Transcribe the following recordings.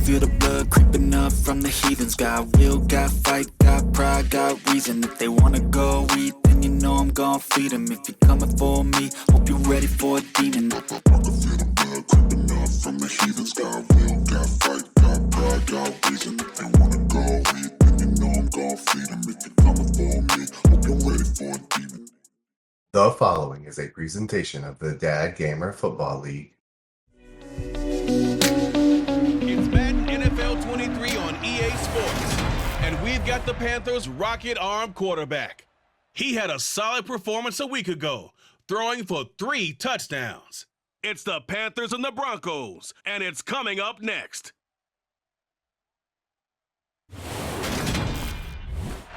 feel the blood creeping up from the heathens. Got will, got fight, got pride, got reason. If they wanna go eat, then you know I'm gon' feed them. If you're coming for me, hope you're ready for a demon. I can feel the blood creeping up from the heathens. Got will, got fight, got pride, got reason. If they wanna go eat, then you know I'm gon' feed them. If you're coming for me, hope you're ready for a demon. The following is a presentation of the DADDgamer Football League. It's Madden NFL 23 on EA Sports, and we've got the Panthers' rocket arm quarterback. He had a solid performance a week ago, throwing for 3 touchdowns. It's the Panthers and the Broncos, and it's coming up next.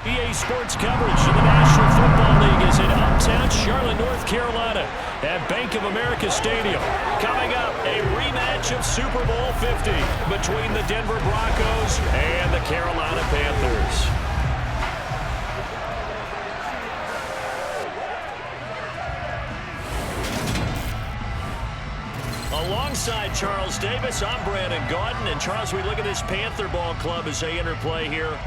EA Sports coverage of the National Football League is in uptown Charlotte, North Carolina at Bank of America Stadium. Coming up, a rematch of Super Bowl 50 between the Denver Broncos and the Carolina Panthers. Alongside Charles Davis, I'm Brandon Gaudin. And Charles, we look at this Panther ball club as they interplay here.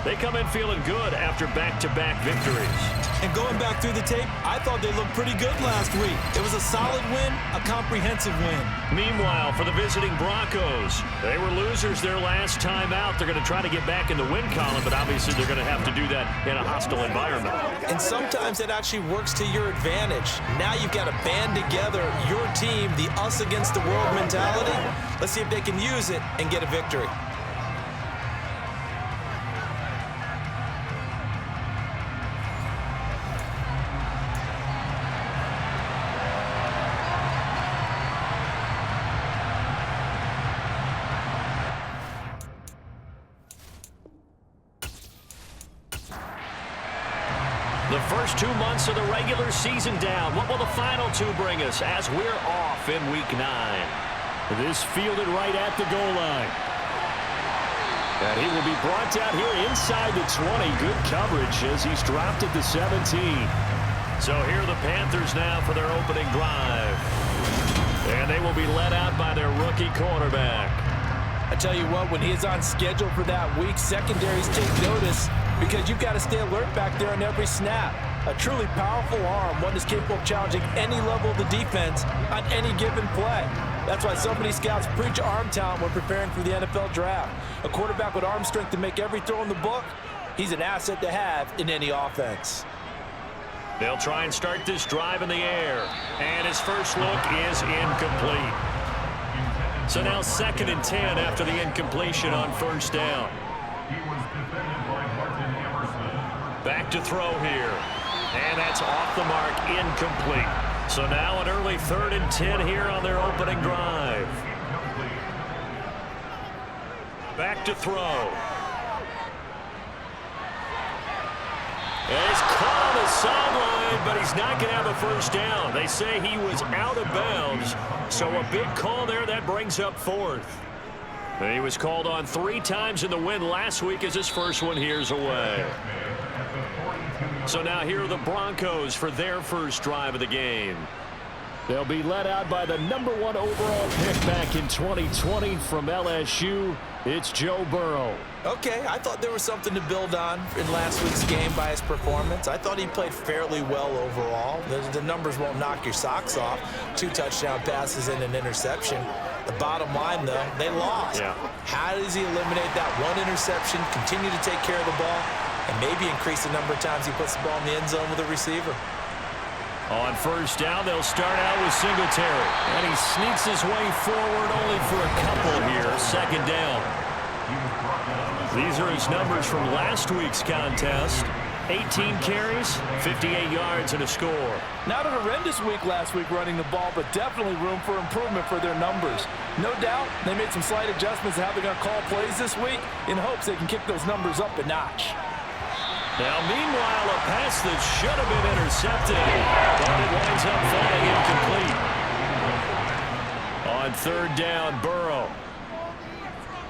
They come in feeling good after back-to-back victories. And going back through the tape, I thought they looked pretty good last week. It was a solid win, a comprehensive win. Meanwhile, for the visiting Broncos, they were losers their last time out. They're going to try to get back in the win column, but obviously they're going to have to do that in a hostile environment. And sometimes it actually works to your advantage. Now you've got to band together your team, the us against the world mentality. Let's see if they can use it and get a victory. The first 2 months of the regular season down. What will the final 2 bring us as we're off in Week 9? This fielded right at the goal line. And he will be brought down here inside the 20. Good coverage as he's dropped at the 17. So here are the Panthers now for their opening drive. And they will be led out by their rookie quarterback. I tell you what, when he is on schedule for that week, secondaries take notice because you've got to stay alert back there on every snap. A truly powerful arm, one that's capable of challenging any level of the defense on any given play. That's why so many scouts preach arm talent when preparing for the NFL draft. A quarterback with arm strength to make every throw in the book, he's an asset to have in any offense. They'll try and start this drive in the air. And his first look is incomplete. So now 2nd and 10 after the incompletion on first down. Back to throw here. And that's off the mark, incomplete. So now an early 3rd and 10 here on their opening drive. Back to throw. And he's caught on the sideline, but he's not going to have a first down. They say he was out of bounds. So a big call there that brings up 4th. And he was called on 3 times in the win last week as his first one here's away. So now here are the Broncos for their first drive of the game. They'll be led out by the #1 overall pick back in 2020 from LSU. It's Joe Burrow. Okay, I thought there was something to build on in last week's game by his performance. I thought he played fairly well overall. The numbers won't knock your socks off. 2 touchdown passes and an interception. The bottom line, though, they lost. Yeah. How does he eliminate that 1 interception, continue to take care of the ball, and maybe increase the number of times he puts the ball in the end zone with a receiver? On first down, they'll start out with Singletary. And he sneaks his way forward only for a couple here. 2nd down. These are his numbers from last week's contest. 18 carries, 58 yards, and a score. Not a horrendous week last week running the ball, but definitely room for improvement for their numbers. No doubt they made some slight adjustments to how they're going to call plays this week in hopes they can kick those numbers up a notch. Now, meanwhile, a pass that should have been intercepted, but it winds up falling incomplete. On 3rd down, Burrow.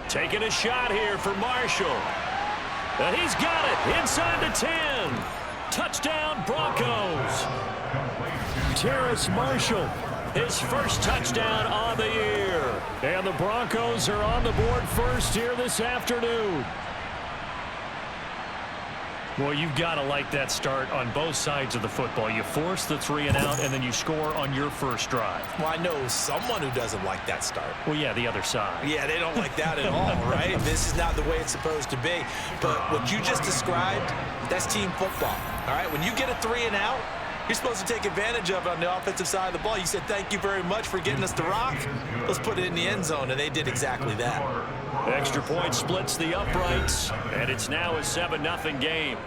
Taking a shot here for Marshall. And he's got it inside the 10. Touchdown, Broncos. Terrace Marshall, his first touchdown on the year. And the Broncos are on the board first here this afternoon. Well, you've got to like that start on both sides of the football. You force the 3 and out, and then you score on your first drive. Well, I know someone who doesn't like that start. Well, yeah, the other side. Yeah, they don't like that at all, right? This is not the way it's supposed to be. But what you just described, that's team football, all right? When you get a 3 and out, you're supposed to take advantage of it on the offensive side of the ball. You said, thank you very much for getting us the rock. Let's put it in the end zone, and they did exactly that. Extra point splits the uprights, and it's now a 7-0 game.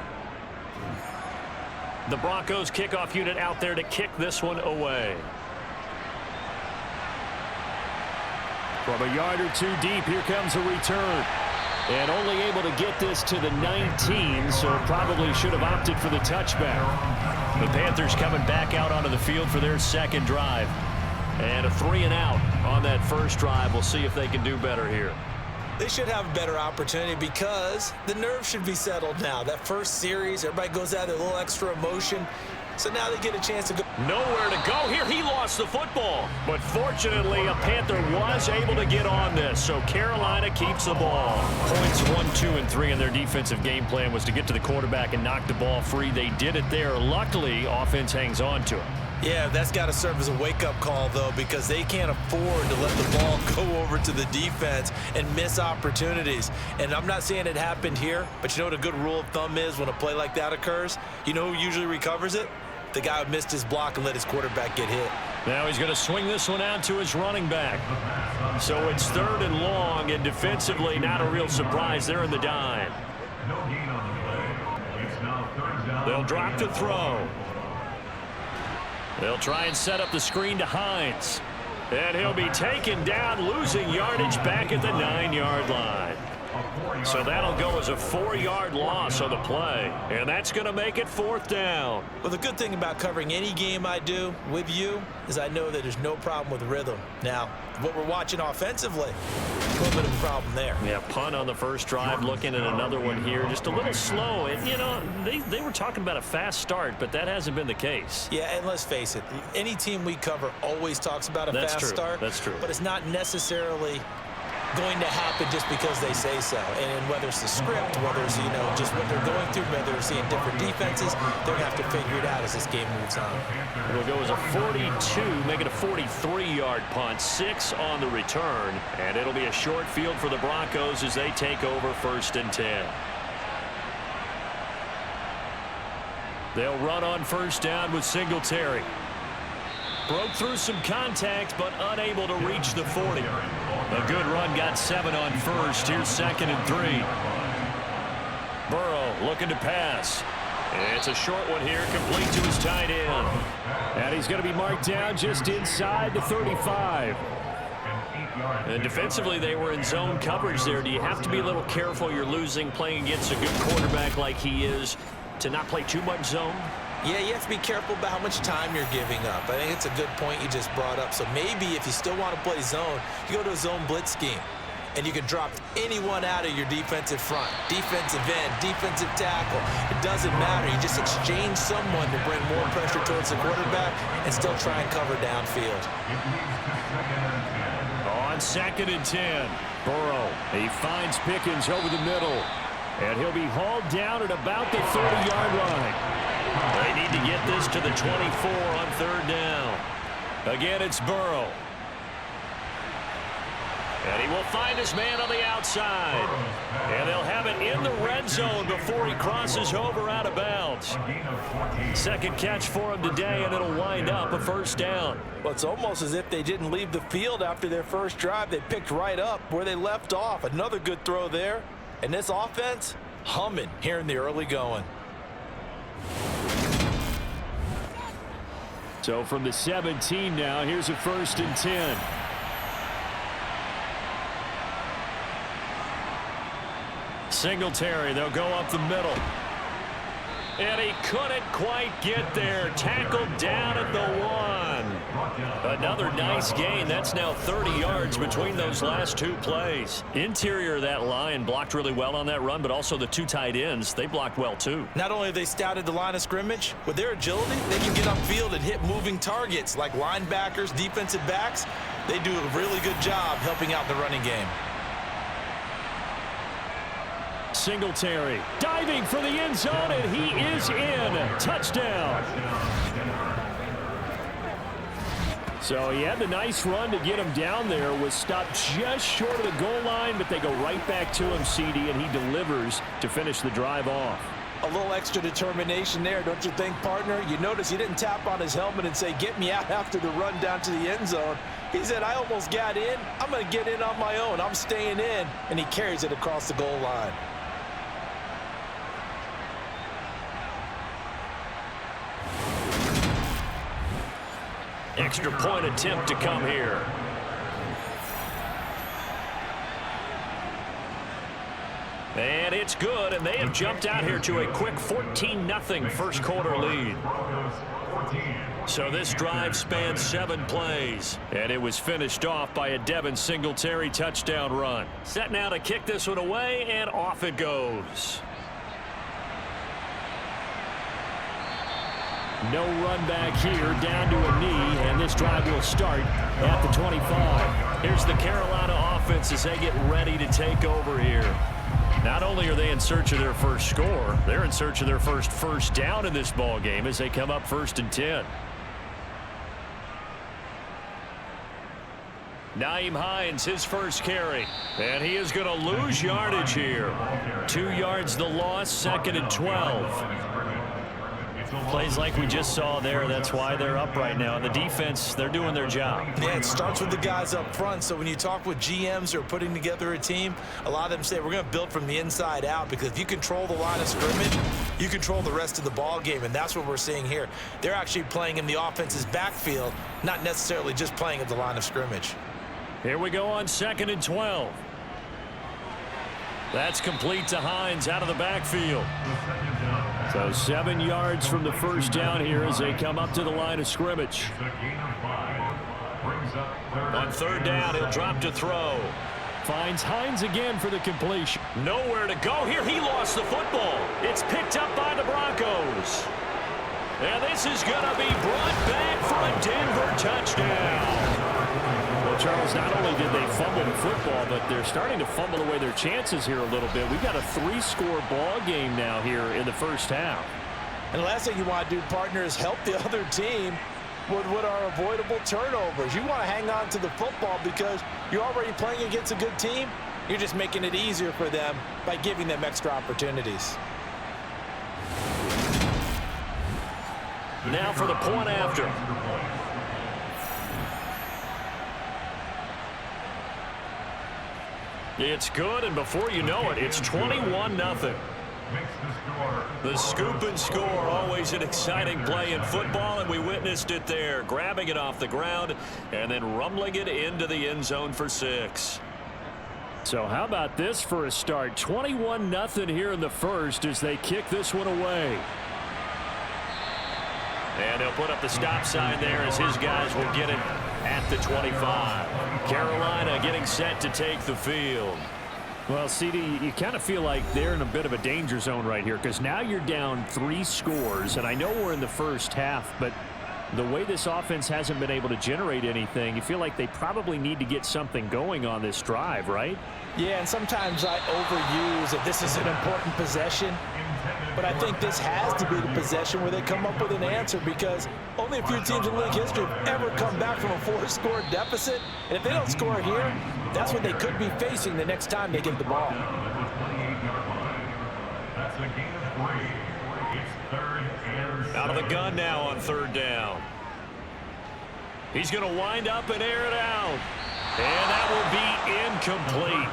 The Broncos kickoff unit out there to kick this one away. From a yard or two deep, here comes a return. And only able to get this to the 19, so probably should have opted for the touchback. The Panthers coming back out onto the field for their second drive. And a 3 and out on that first drive. We'll see if they can do better here. They should have a better opportunity because the nerves should be settled now. That first series, everybody goes out with a little extra emotion. So now they get a chance to go. Nowhere to go here. He lost the football. But fortunately, a Panther was able to get on this. So Carolina keeps the ball. Points 1, 2, and 3 in their defensive game plan was to get to the quarterback and knock the ball free. They did it there. Luckily, offense hangs on to it. Yeah, that's got to serve as a wake-up call, though, because they can't afford to let the ball go over to the defense and miss opportunities. And I'm not saying it happened here, but you know what a good rule of thumb is when a play like that occurs? You know who usually recovers it? The guy who missed his block and let his quarterback get hit. Now he's going to swing this one out to his running back. So it's 3rd and long, and defensively not a real surprise. They're in the dime. They'll drop to throw. They'll try and set up the screen to Hines. And he'll be taken down, losing yardage back at the 9-yard line. So that'll go as a 4-yard loss on the play. And that's going to make it 4th down. Well, the good thing about covering any game I do with you is I know that there's no problem with rhythm. Now, what we're watching offensively, a little bit of a problem there. Yeah, punt on the first drive, looking at another one here. Just a little slow. And, you know, they were talking about a fast start, but that hasn't been the case. Yeah, and let's face it, any team we cover always talks about a fast start. That's true. But it's not necessarily going to happen just because they say so. And whether it's the script, whether it's, you know, just what they're going through, whether they're seeing different defenses, they're going to have to figure it out as this game moves on. It'll go as a 42, make it a 43-yard punt, 6 on the return, and it'll be a short field for the Broncos as they take over 1st and 10. They'll run on 1st down with Singletary. Broke through some contact, but unable to reach the 40. A good run, got 7 on 1st. Here's 2nd and 3. Burrow looking to pass. It's a short one here, complete to his tight end. And he's going to be marked down just inside the 35. And defensively, they were in zone coverage there. Do you have to be a little careful? You're losing, playing against a good quarterback like he is, to not play too much zone? Yeah, you have to be careful about how much time you're giving up. I think it's a good point you just brought up. So maybe if you still want to play zone, you go to a zone blitz scheme. And you can drop anyone out of your defensive front. Defensive end, defensive tackle. It doesn't matter. You just exchange someone to bring more pressure towards the quarterback and still try and cover downfield. On 2nd and 10, Burrow. He finds Pickens over the middle. And he'll be hauled down at about the 30-yard line. They need to get this to the 24 on 3rd down. Again, it's Burrow. And he will find his man on the outside. And they'll have it in the red zone before he crosses over out of bounds. Second catch for him today, and it'll wind up a 1st down. Well, it's almost as if they didn't leave the field after their first drive. They picked right up where they left off. Another good throw there. And this offense, humming here in the early going. So from the 17 now, here's a 1st and 10. Singletary, they'll go up the middle. And he couldn't quite get there. Tackled down at the 1. Another nice gain. That's now 30 yards between those last 2 plays. Interior of that line blocked really well on that run, but also the 2 tight ends, they blocked well too. Not only have they scouted the line of scrimmage, with their agility, they can get upfield and hit moving targets like linebackers, defensive backs. They do a really good job helping out the running game. Singletary diving for the end zone, and he is in. Touchdown. So he had the nice run to get him down there, was stopped just short of the goal line, but they go right back to him, CD, and he delivers to finish the drive off. A little extra determination there, don't you think, partner? You notice he didn't tap on his helmet and say, get me out after the run down to the end zone. He said, I almost got in. I'm going to get in on my own. I'm staying in. And he carries it across the goal line. Extra point attempt to come here. And it's good, and they have jumped out here to a quick 14-0 first quarter lead. So this drive spans 7 plays, and it was finished off by a Devin Singletary touchdown run. Set now to kick this one away, and off it goes. No run back here, down to a knee, and this drive will start at the 25. Here's the Carolina offense as they get ready to take over here. Not only are they in search of their first score, they're in search of their first down in this ball game as they come up 1st and 10. Nyheim Hines, his first carry, and he is going to lose yardage here. 2 yards the loss, 2nd and 12. Plays like we just saw there, that's why they're up right now. The defense, they're doing their job. Yeah, it starts with the guys up front. So when you talk with GMs who are putting together a team, a lot of them say we're going to build from the inside out, because if you control the line of scrimmage, you control the rest of the ball game, and that's what we're seeing here. They're actually playing in the offense's backfield, not necessarily just playing at the line of scrimmage. Here we go on 2nd and 12. That's complete to Hines out of the backfield. So 7 yards from the first down here as they come up to the line of scrimmage. On 3rd down, he'll drop to throw. Finds Hines again for the completion. Nowhere to go here. He lost the football. It's picked up by the Broncos. And this is going to be brought back for a Denver touchdown. Well, Charles, not only did they fumble the football, but they're starting to fumble away their chances here a little bit. We've got a 3-score ball game now here in the first half. And the last thing you want to do, partner, is help the other team with what are avoidable turnovers. You want to hang on to the football because you're already playing against a good team. You're just making it easier for them by giving them extra opportunities. Now for the point after. It's good, and before you know it, it's 21-0. The scoop and score, always an exciting play in football, and we witnessed it there, grabbing it off the ground and then rumbling it into the end zone for 6. So how about this for a start? 21-0 here in the first as they kick this one away. And he'll put up the stop sign there as his guys will get it at the 25. Carolina getting set to take the field. Well, CD, you kind of feel like they're in a bit of a danger zone right here because now you're down 3 scores, and I know we're in the first half, but the way this offense hasn't been able to generate anything, you feel like they probably need to get something going on this drive, right? Yeah, and sometimes I overuse that this is an important possession. But I think this has to be the possession where they come up with an answer, because only a few teams in league history have ever come back from a 4-score deficit. And if they don't score here, that's what they could be facing the next time they get the ball. Out of the gun now on 3rd down. He's going to wind up and air it out. And that will be incomplete.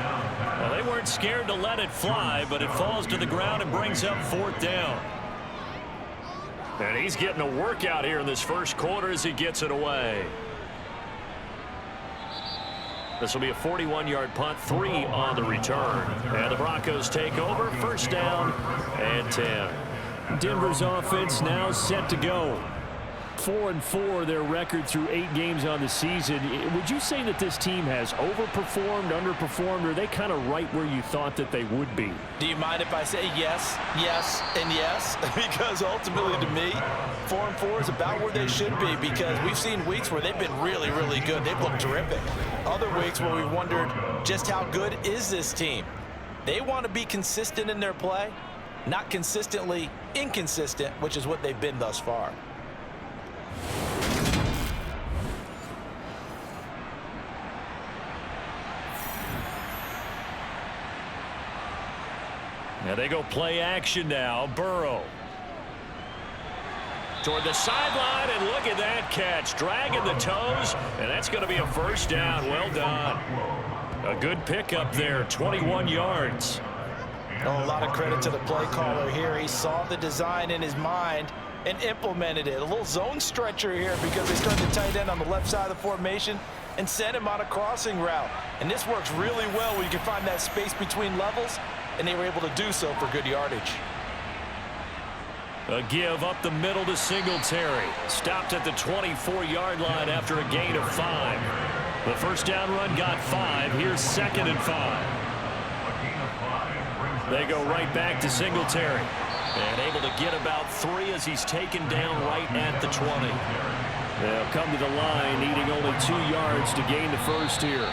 Well, they weren't scared to let it fly, but it falls to the ground and brings up 4th down. And he's getting a workout here in this first quarter as he gets it away. This will be a 41-yard punt, 3 on the return. And the Broncos take over, 1st down and 10. Denver's offense now set to go. 4-4, their record through 8 games on the season. Would you say that this team has overperformed, underperformed, or are they kind of right where you thought that they would be? Do you mind if I say yes, yes, and yes? Because ultimately to me, 4-4 is about where they should be, because we've seen weeks where they've been really, really good. They've looked terrific. Other weeks where we've wondered just how good is this team. They want to be consistent in their play, not consistently inconsistent, which is what they've been thus far. Now they go play action now. Burrow toward the sideline, and look at that catch. Dragging the toes, and that's going to be a first down. Well done. A good pickup there, 21 yards. Oh, a lot of credit to the play caller here. He saw the design in his mind and implemented it. A little zone stretcher here because they started the tight end on the left side of the formation and sent him on a crossing route. And this works really well when you can find that space between levels, and they were able to do so for good yardage. A give up the middle to Singletary. Stopped at the 24-yard line after a gain of 5. The first down run got 5. Here's 2nd and 5. They go right back to Singletary. And able to get about 3 as he's taken down right at the 20. They'll come to the line, needing only 2 yards to gain the first here.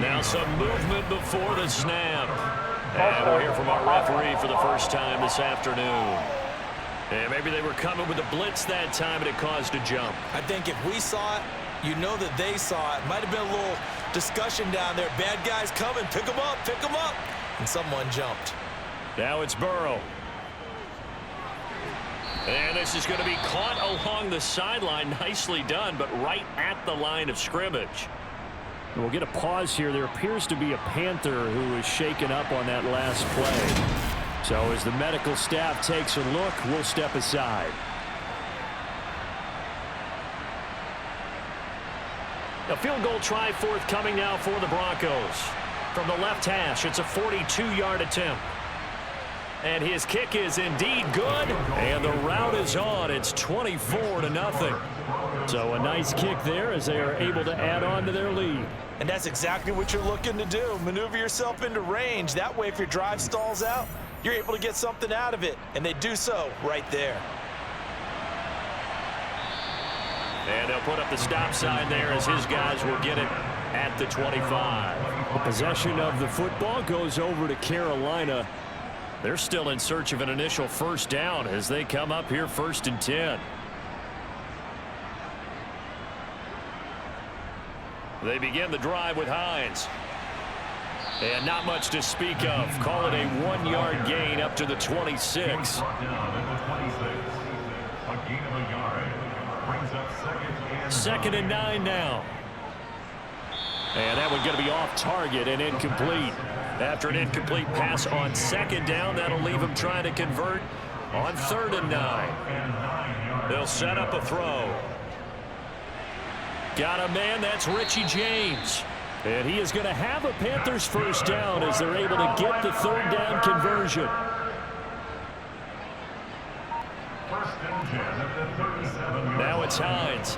Now some movement before the snap. And we'll hear from our referee for the first time this afternoon. And maybe they were coming with a blitz that time, and it caused a jump. I think if we saw it, you know that they saw it. Might have been a little discussion down there. Bad guys coming. Pick them up. Pick them up. And someone jumped. Now it's Burrow. And this is going to be caught along the sideline. Nicely done, but right at the line of scrimmage. We'll get a pause here. There appears to be a Panther who is shaken up on that last play. So as the medical staff takes a look, we'll step aside. A field goal try forthcoming now for the Broncos. From the left hash, it's a 42-yard attempt. And his kick is indeed good, and the route is on. It's 24-0. So a nice kick there as they are able to add on to their lead. And that's exactly what you're looking to do. Maneuver yourself into range. That way, if your drive stalls out, you're able to get something out of it. And they do so right there. And they'll put up the stop sign there as his guys will get it at the 25. The possession of the football goes over to Carolina. They're still in search of an initial first down as they come up here 1st and 10. They begin the drive with Hines. And not much to speak of. Call it a 1-yard gain up to the 26. Second and 9 now. And that one's going to be off target and incomplete. After an incomplete pass on 2nd down, that'll leave him trying to convert on 3rd and 9. They'll set up a throw. Got a man, that's Richie James. And he is going to have a Panthers first down as they're able to get the 3rd down conversion. Now it's Hines.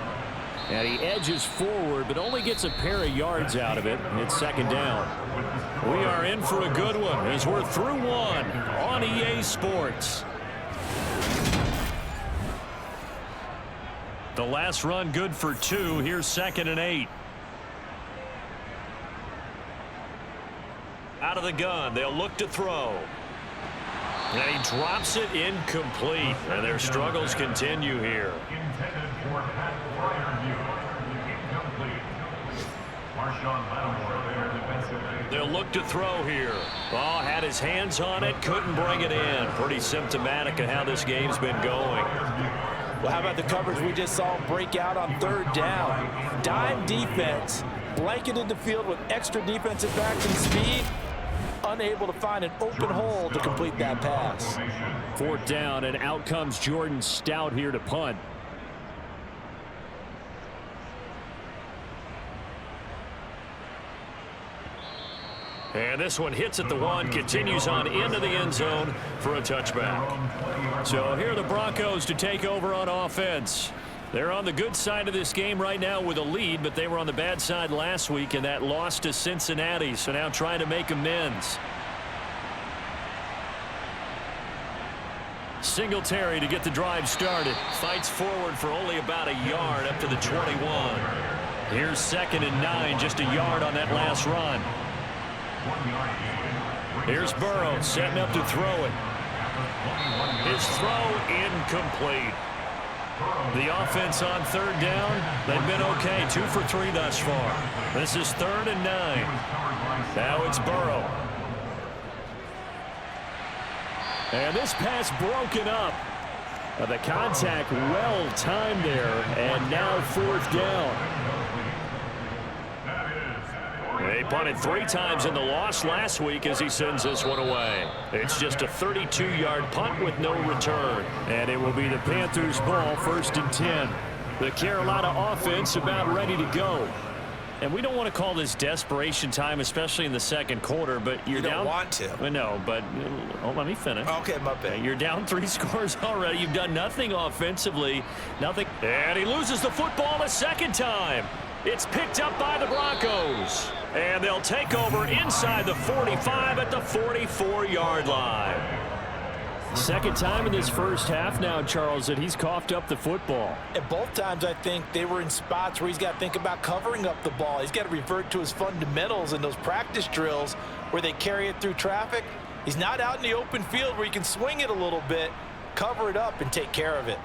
And he edges forward, but only gets a pair of yards out of it. It's 2nd down. We are in for a good one as we're through 1 on EA Sports. The last run good for 2. Here's 2nd and 8. Out of the gun. They'll look to throw. And he drops it incomplete. And their struggles continue here. They'll look to throw here. Oh, had his hands on it, couldn't bring it in. Pretty symptomatic of how this game's been going. Well, how about the coverage we just saw break out on 3rd down? Dime defense, blanketed the field with extra defensive backs and speed, unable to find an open hole to complete that pass. 4th down, and out comes Jordan Stout here to punt. And this one hits at the 1, continues on into the end zone for a touchback. So here are the Broncos to take over on offense. They're on the good side of this game right now with a lead, but they were on the bad side last week in that loss to Cincinnati, so now trying to make amends. Singletary to get the drive started. Fights forward for only about a yard up to the 21. Here's 2nd and 9, just a yard on that last run. Here's Burrow setting up to throw it. His throw incomplete. The offense on 3rd down, they've been okay. 2 for 3 thus far. This is 3rd and 9. Now it's Burrow. And this pass broken up. The contact well timed there, and now 4th down. They punted 3 times in the loss last week as he sends this one away. It's just a 32-yard punt with no return. And it will be the Panthers' ball, 1st and 10. The Carolina offense about ready to go. And we don't want to call this desperation time, especially in the 2nd quarter, but you're down. You don't want to. Well, no, but let me finish. Okay, my bad. You're down 3 scores already. You've done nothing offensively. Nothing. And he loses the football a 2nd time. It's picked up by the Broncos. And they'll take over inside the 45 at the 44-yard line. 2nd time in this first half now, Charles, that he's coughed up the football. And both times, I think, they were in spots where he's got to think about covering up the ball. He's got to revert to his fundamentals in those practice drills where they carry it through traffic. He's not out in the open field where he can swing it a little bit, cover it up, and take care of it.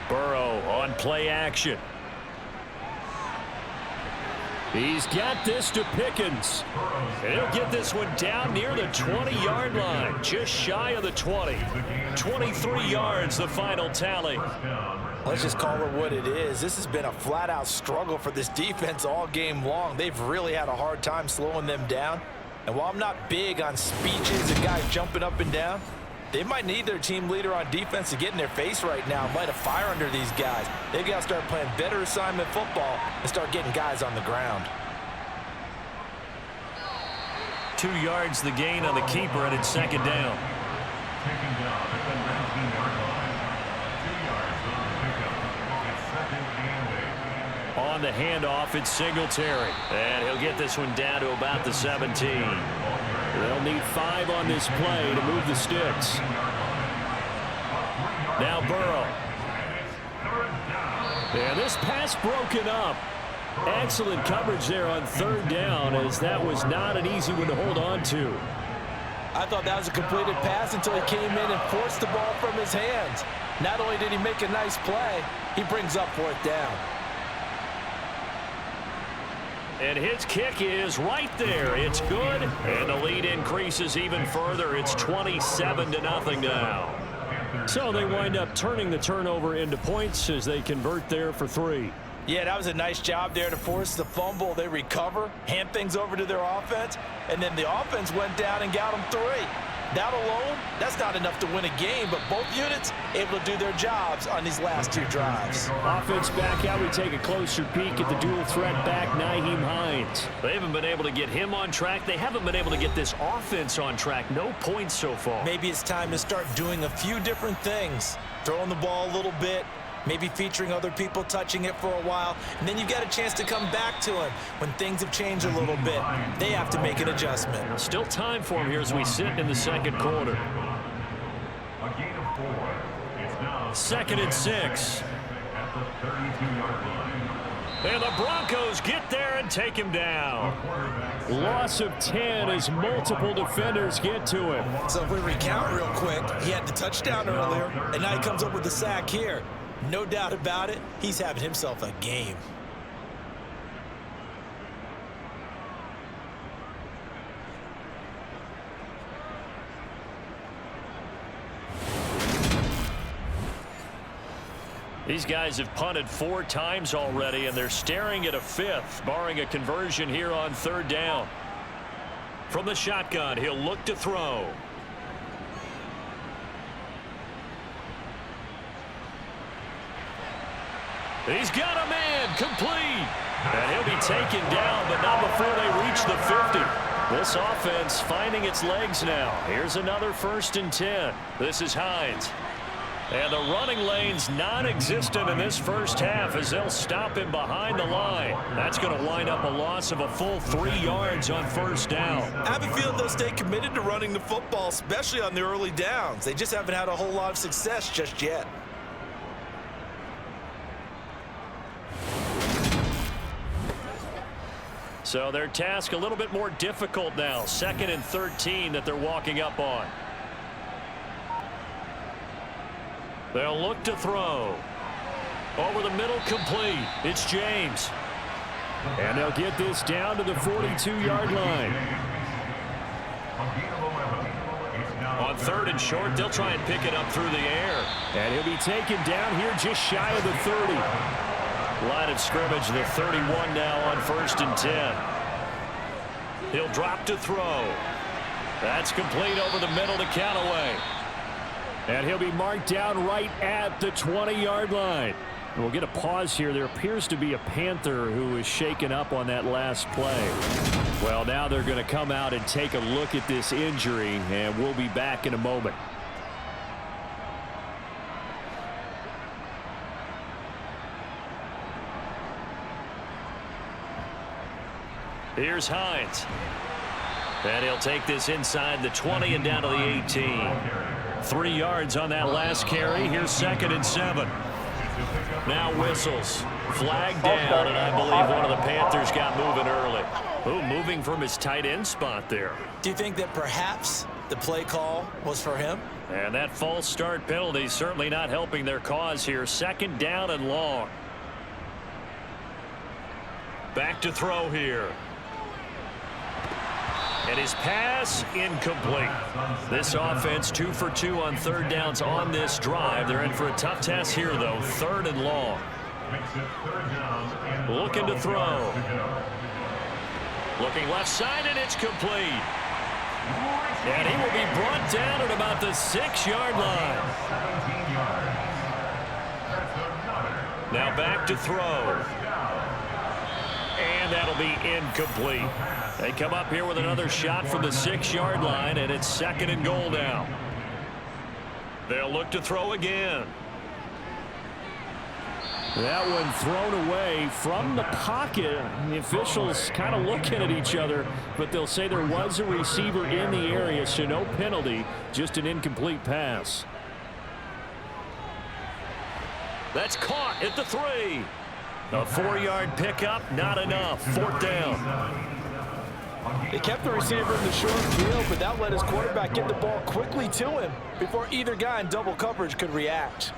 Burrow on play action. He's got this to Pickens. And he'll get this one down near the 20-yard line, just shy of the 20. 23 yards, the final tally. Let's just call it what it is. This has been a flat-out struggle for this defense all game long. They've really had a hard time slowing them down. And while I'm not big on speeches and guys jumping up and down, they might need their team leader on defense to get in their face right now and light a fire under these guys. They've got to start playing better assignment football and start getting guys on the ground. 2 yards the gain on the keeper, and it's 2nd down. On the handoff, it's Singletary. And he'll get this one down to about the 17. They'll need 5 on this play to move the sticks. Now Burrow. And this pass broken up. Excellent coverage there on 3rd down, as that was not an easy one to hold on to. I thought that was a completed pass until he came in and forced the ball from his hands. Not only did he make a nice play, he brings up 4th down. And his kick is right there. It's good, and the lead increases even further. It's 27-0 now. So they wind up turning the turnover into points as they convert there for 3. Yeah, that was a nice job there to force the fumble. They recover, hand things over to their offense, and then the offense went down and got them 3. That alone, that's not enough to win a game, but both units able to do their jobs on these last 2 drives. Offense back out. We take a closer peek at the dual threat back, Nyheim Hines. They haven't been able to get him on track. They haven't been able to get this offense on track. No points so far. Maybe it's time to start doing a few different things. Throwing the ball a little bit, maybe featuring other people touching it for a while, and then you've got a chance to come back to him when things have changed a little bit. They have to make an adjustment. Still time for him here as we sit in the 2nd quarter. 2nd and 6. And the Broncos get there and take him down. Loss of 10 as multiple defenders get to him. So if we recount real quick, he had the touchdown earlier, and now he comes up with the sack here. No doubt about it, he's having himself a game. These guys have punted 4 times already, and they're staring at a 5th, barring a conversion here on 3rd down. From the shotgun, he'll look to throw. He's got a man, complete. And he'll be taken down, but not before they reach the 50. This offense finding its legs now. Here's another 1st and 10. This is Hines. And the running lane's non-existent in this first half as they'll stop him behind the line. That's going to wind up a loss of a full 3 yards on 1st down. I have a feeling they'll stay committed to running the football, especially on the early downs. They just haven't had a whole lot of success just yet. So their task a little bit more difficult now. 2nd and 13 that they're walking up on. They'll look to throw. Over the middle, complete. It's James. And they'll get this down to the 42-yard line. On 3rd and short, they'll try and pick it up through the air. And he'll be taken down here just shy of the 30. Line of scrimmage, the 31 now on 1st and 10. He'll drop to throw. That's complete over the middle to Callaway. And he'll be marked down right at the 20-yard line. And we'll get a pause here. There appears to be a Panther who is shaken up on that last play. Well, now they're going to come out and take a look at this injury, and we'll be back in a moment. Here's Hines. And he'll take this inside the 20 and down to the 18. 3 yards on that last carry. Here's 2nd and 7. Now whistles. Flag down, and I believe one of the Panthers got moving early. Ooh, moving from his tight end spot there. Do you think that perhaps the play call was for him? And that false start penalty certainly not helping their cause here. 2nd down and long. Back to throw here. And his pass incomplete. This offense 2 for 2 on 3rd downs on this drive. They're in for a tough test here, though. 3rd and long. Looking to throw. Looking left side, and it's complete. And he will be brought down at about the 6-yard line. Now back to throw. And that'll be incomplete. They come up here with another shot from the 6-yard line, and it's 2nd and goal now. They'll look to throw again. That one thrown away from the pocket. The officials kind of looking at each other, but they'll say there was a receiver in the area, so no penalty, just an incomplete pass. That's caught at the 3. A 4-yard pickup, not enough. 4th down. They kept the receiver in the short field, but that let his quarterback get the ball quickly to him before either guy in double coverage could react.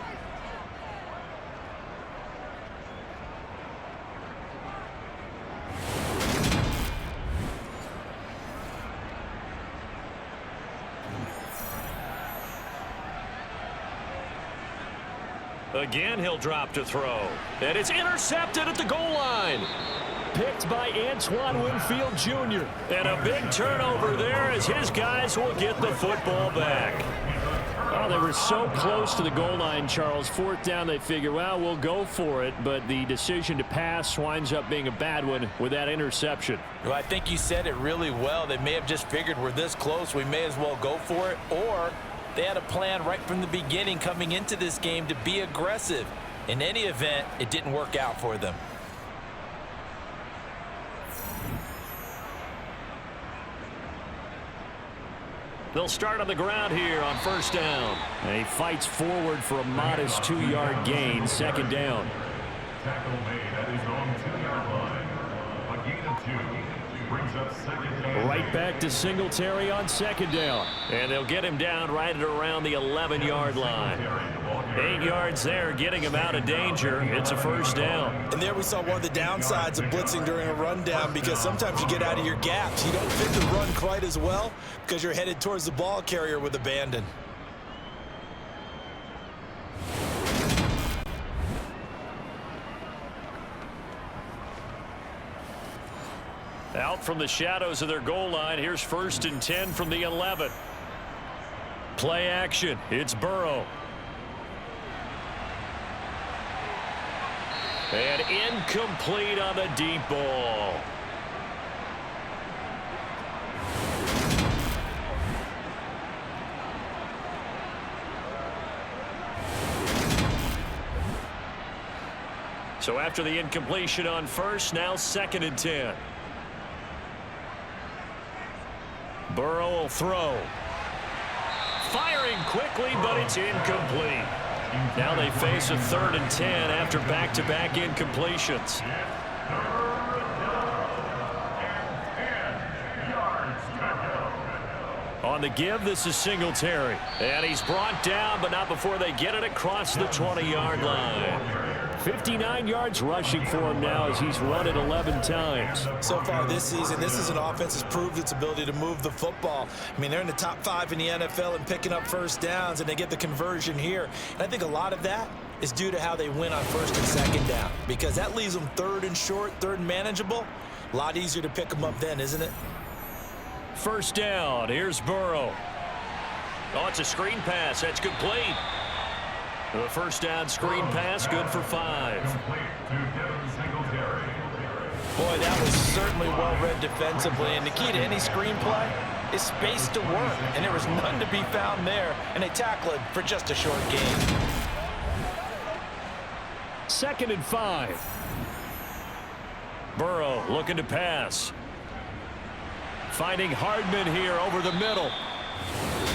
Again, he'll drop to throw. And it's intercepted at the goal line. Picked by Antoine Winfield Jr. And a big turnover there as his guys will get the football back. Oh, they were so close to the goal line, Charles. 4th down, they figure, well, we'll go for it. But the decision to pass winds up being a bad one with that interception. Well, I think you said it really well. They may have just figured we're this close, we may as well go for it. Or they had a plan right from the beginning coming into this game to be aggressive. In any event, it didn't work out for them. They'll start on the ground here on 1st down. And he fights forward for a modest 2-yard gain. 2nd down. Tackle made at his own 2-yard line. A gain of 2 brings up 2nd down. Right back to Singletary on 2nd down. And they'll get him down right at around the 11-yard line. 8 yards there, getting him out of danger. It's a 1st down. And there we saw one of the downsides of blitzing during a rundown, because sometimes you get out of your gaps. You don't fit the run quite as well because you're headed towards the ball carrier with abandon. Out from the shadows of their goal line. Here's 1st and 10 from the 11. Play action. It's Burrow. And incomplete on the deep ball. So after the incompletion on first, now 2nd and 10. Burrow will throw. Firing quickly, but it's incomplete. Now they face a 3rd and 10 after back-to-back incompletions. On the give, this is Singletary. And he's brought down, but not before they get it across the 20-yard line. 59 yards rushing for him now as he's run it 11 times. So far this season, this is an offense that's proved its ability to move the football. I mean, they're in the top 5 in the NFL in picking up first downs, and they get the conversion here. And I think a lot of that is due to how they win on 1st and 2nd down, because that leaves them 3rd and short, 3rd and manageable. A lot easier to pick them up then, isn't it? 1st down. Here's Burrow. Oh, it's a screen pass. That's complete. The 1st down screen pass, good for 5. Boy, that was certainly well-read defensively. And the key to any screenplay is space to work. And there was none to be found there. And they tackle it for just a short gain. 2nd and 5. Burrow looking to pass. Finding Hardman here over the middle.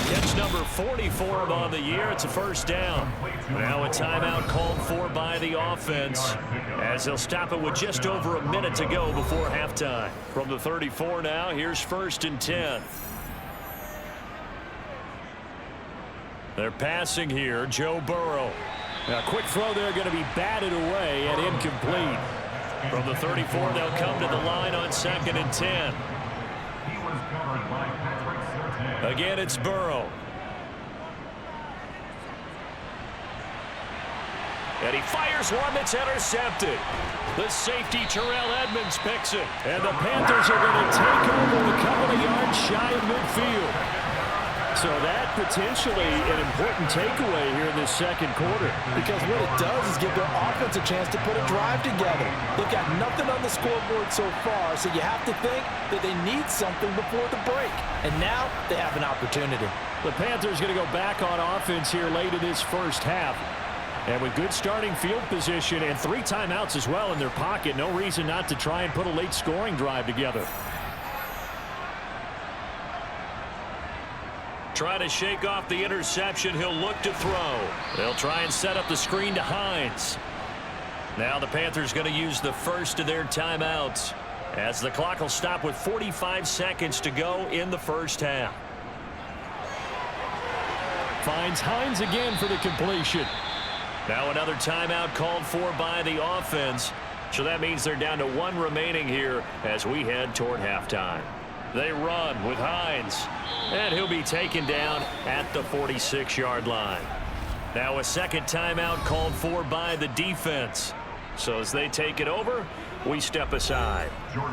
Catch number 44 on the year. It's a 1st down. Now a timeout called for by the offense as they'll stop it with just over a minute to go before halftime. From the 34 now, here's 1st and 10. They're passing here, Joe Burrow. Now, a quick throw there going to be batted away and incomplete. From the 34, they'll come to the line on 2nd and 10. Again, it's Burrow. And he fires one that's intercepted. The safety, Terrell Edmonds, picks it. And the Panthers are going to take over a couple of yards shy of midfield. So that potentially an important takeaway here in this 2nd quarter. Because what it does is give their offense a chance to put a drive together. They've got nothing on the scoreboard so far, so you have to think that they need something before the break. And now they have an opportunity. The Panthers going to go back on offense here late in this 1st half. And with good starting field position and 3 timeouts as well in their pocket, no reason not to try and put a late scoring drive together. Trying to shake off the interception. He'll look to throw. They'll try and set up the screen to Hines. Now the Panthers going to use the 1st of their timeouts as the clock will stop with 45 seconds to go in the 1st half. Finds Hines again for the completion. Now another timeout called for by the offense. So that means they're down to 1 remaining here as we head toward halftime. They run with Hines. And he'll be taken down at the 46-yard line. Now a 2nd timeout called for by the defense. So as they take it over, we step aside.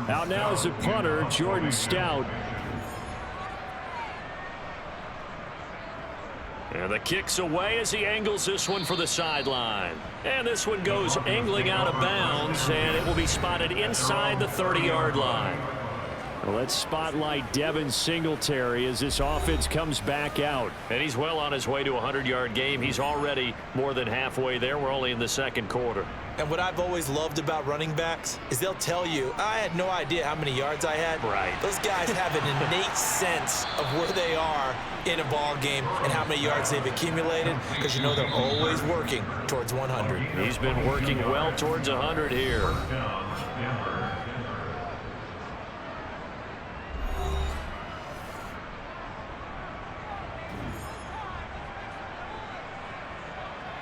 Out now is the punter, Jordan Stout. And the kick's away as he angles this one for the sideline. And this one goes angling out of bounds, and it will be spotted inside the 30-yard line. Well, let's spotlight Devin Singletary as this offense comes back out. And he's well on his way to a 100-yard game. He's already more than halfway there. We're only in the 2nd quarter. And what I've always loved about running backs is they'll tell you, I had no idea how many yards I had. Right. Those guys have an innate sense of where they are in a ball game and how many yards they've accumulated, because you know they're always working towards 100. He's been working well towards 100 here.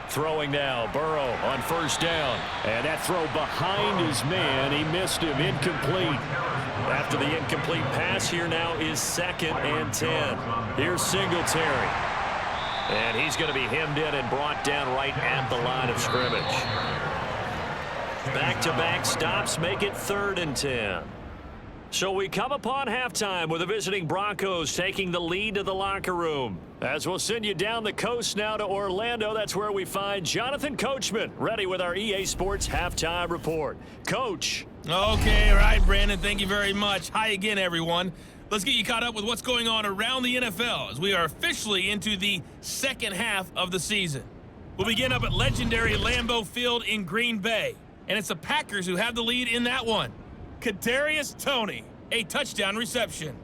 Throwing now, Burrow on 1st down. And that throw behind his man. He missed him, incomplete. After the incomplete pass, here now is 2nd and 10. Here's Singletary. And he's going to be hemmed in and brought down right at the line of scrimmage. Back-to-back stops make it 3rd and 10. So we come upon halftime with the visiting Broncos taking the lead to the locker room. As we'll send you down the coast now to Orlando, that's where we find Jonathan Coachman, ready with our EA Sports Halftime Report. Coach. Okay, all right, Brandon, thank you very much. Hi again, everyone. Let's get you caught up with what's going on around the NFL as we are officially into the second half of the season. We'll begin up at legendary Lambeau Field in Green Bay, and it's the Packers who have the lead in that one. Kadarius Toney, a touchdown reception.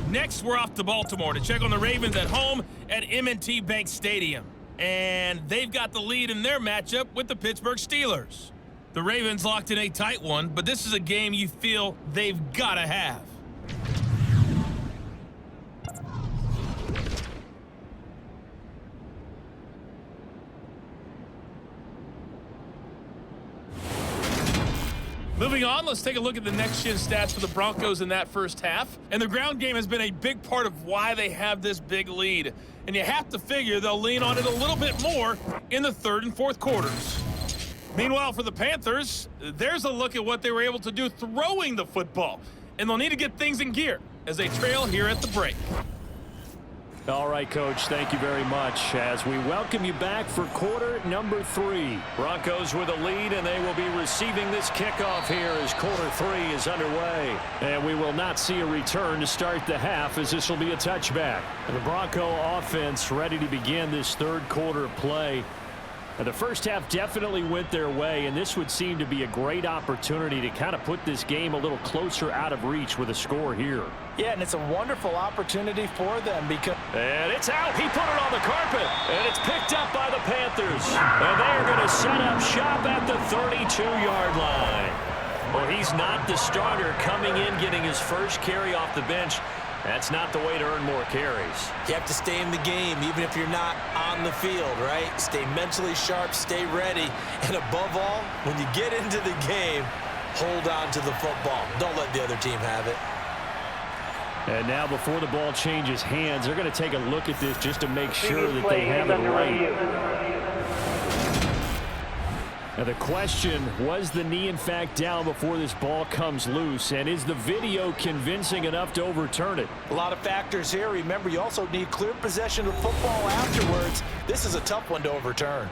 Next, we're off to Baltimore to check on the Ravens at home at M&T Bank Stadium. And they've got the lead in their matchup with the Pittsburgh Steelers. The Ravens locked in a tight one, but this is a game you feel they've got to have. Moving on, let's take a look at the next-gen stats for the Broncos in that first half. And the ground game has been a big part of why they have this big lead. And you have to figure they'll lean on it a little bit more in the third and fourth quarters. Meanwhile, for the Panthers, there's a look at what they were able to do throwing the football. And they'll need to get things in gear as they trail here at the break. All right, Coach, thank you very much as we welcome you back for quarter number 3. Broncos with a lead, and they will be receiving this kickoff here as quarter 3 is underway. And we will not see a return to start the half as this will be a touchback. And the Bronco offense ready to begin this third quarter play. And the first half definitely went their way, and this would seem to be a great opportunity to kind of put this game a little closer out of reach with a score here. Yeah, and it's a wonderful opportunity for them because... And it's out. He put it on the carpet, and it's picked up by the Panthers. And they are going to set up shop at the 32-yard line. Well, he's not the starter coming in, getting his first carry off the bench. That's not the way to earn more carries. You have to stay in the game, even if you're not on the field, right? Stay mentally sharp, stay ready, and above all, when you get into the game, hold on to the football. Don't let the other team have it. And now before the ball changes hands, they're going to take a look at this just to make sure that they have it right. Now the question, was the knee in fact down before this ball comes loose? And is the video convincing enough to overturn it? A lot of factors here. Remember, you also need clear possession of football afterwards. This is a tough one to overturn.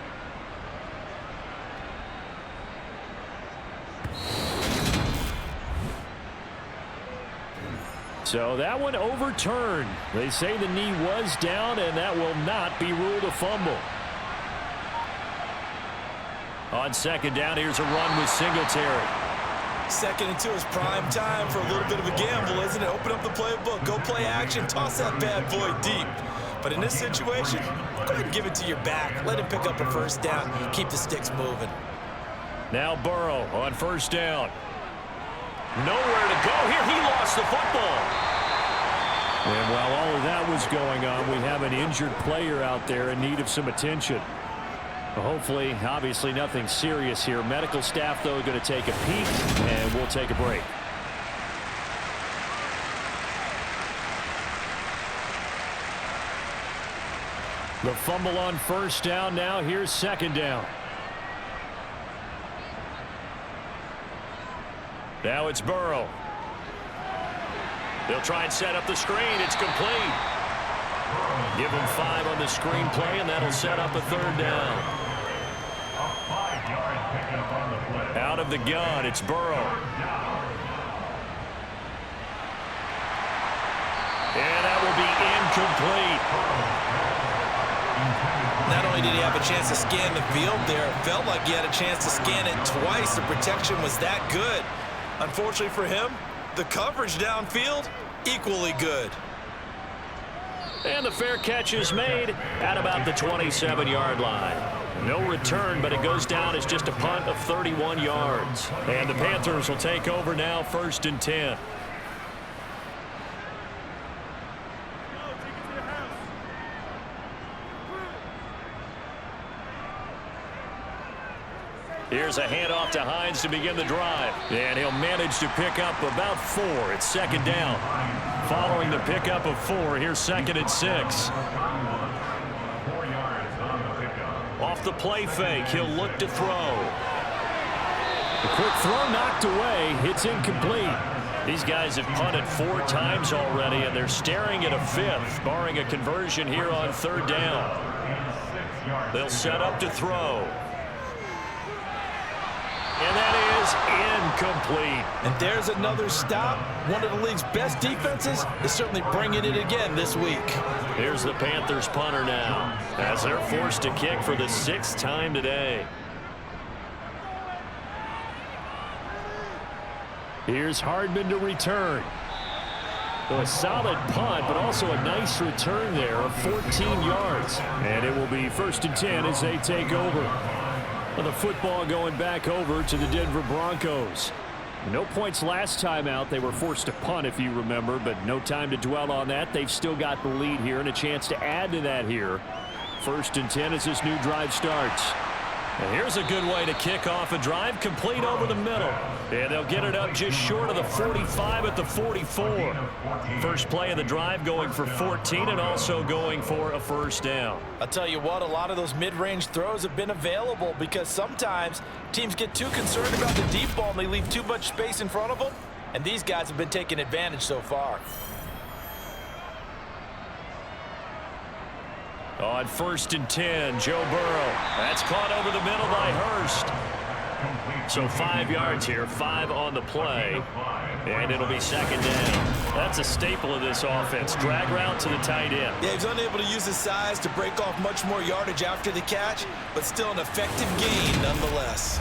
So that one overturned. They say the knee was down, and that will not be ruled a fumble. On second down, here's a run with Singletary. Second and 2 is prime time for a little bit of a gamble, isn't it? Open up the playbook, go play action, toss that bad boy deep. But in this situation, go ahead and give it to your back. Let him pick up a first down, keep the sticks moving. Now Burrow on first down. Nowhere to go here. He lost the football. And while all of that was going on, we have an injured player out there in need of some attention. Hopefully, obviously nothing serious here. Medical staff, though, going to take a peek, and we'll take a break. The fumble on first down. Now here's second down. Now it's Burrow. They'll try and set up the screen. It's complete. Give him 5 on the screen play, and that'll set up a third down. Out of the gun, it's Burrow. And that will be incomplete. Not only did he have a chance to scan the field there, it felt like he had a chance to scan it twice. The protection was that good. Unfortunately for him, the coverage downfield, equally good. And the fair catch is made at about the 27-yard line. No return, but it goes down as just a punt of 31 yards. And the Panthers will take over now, 1st and 10. Here's a handoff to Hines to begin the drive. And he'll manage to pick up about 4. It's second down. Following the pickup of 4, here's 2nd and 6. Off the play fake, he'll look to throw. The quick throw knocked away. It's incomplete. These guys have punted 4 times already, and they're staring at a 5th, barring a conversion here on 3rd down. They'll set up to throw. And that is incomplete. And there's another stop. One of the league's best defenses is certainly bringing it again this week. Here's the Panthers punter now, as they're forced to kick for the 6th time today. Here's Hardman to return. So a solid punt, but also a nice return there of 14 yards. And it will be 1st and 10 as they take over. Well, the football going back over to the Denver Broncos. No points last time out. They were forced to punt, if you remember, but no time to dwell on that. They've still got the lead here and a chance to add to that here. 1st and 10 as this new drive starts. And here's a good way to kick off a drive, complete over the middle. And they'll get it up just short of the 45 at the 44. First play of the drive going for 14 and also going for a 1st down. I'll tell you what, a lot of those mid-range throws have been available because sometimes teams get too concerned about the deep ball and they leave too much space in front of them. And these guys have been taking advantage so far. On 1st and 10, Joe Burrow. That's caught over the middle by Hurst. So 5 yards here, 5 on the play. And it'll be 2nd down. That's a staple of this offense. Drag route to the tight end. Yeah, he's unable to use his size to break off much more yardage after the catch, but still an effective gain nonetheless.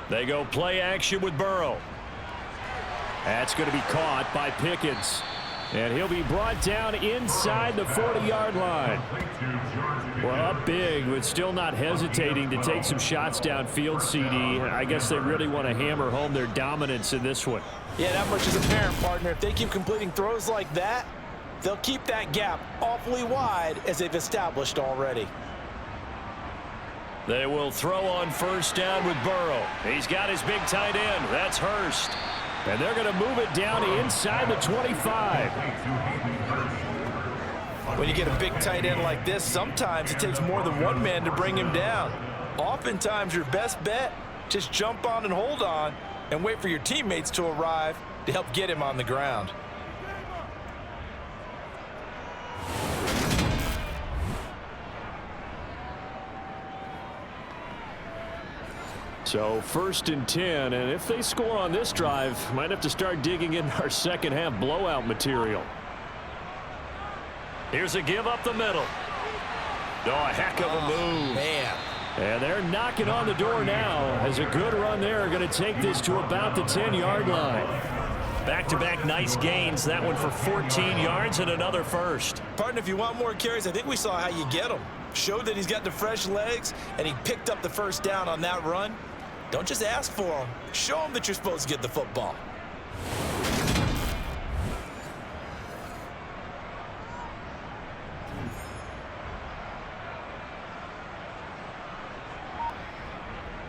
They go play action with Burrow. That's going to be caught by Pickens. And he'll be brought down inside the 40-yard line. Well, up big, but still not hesitating to take some shots downfield, CD. I guess they really want to hammer home their dominance in this one. Yeah, that much is apparent, partner. If they keep completing throws like that, they'll keep that gap awfully wide as they've established already. They will throw on 1st down with Burrow. He's got his big tight end. That's Hurst. And they're going to move it down inside the 25. When you get a big tight end like this, sometimes it takes more than one man to bring him down. Oftentimes, your best bet, just jump on and hold on and wait for your teammates to arrive to help get him on the ground. So 1st and 10, and if they score on this drive, might have to start digging in our second half blowout material. Here's a give up the middle. Oh, a heck of a move. Man. And they're knocking on the door now as a good run there. Going to take this to about the 10-yard line. Back-to-back nice gains. That one for 14 yards and another 1st. Partner, if you want more carries, I think we saw how you get them. Showed that he's got the fresh legs, and he picked up the 1st down on that run. Don't just ask for them. Show them that you're supposed to get the football.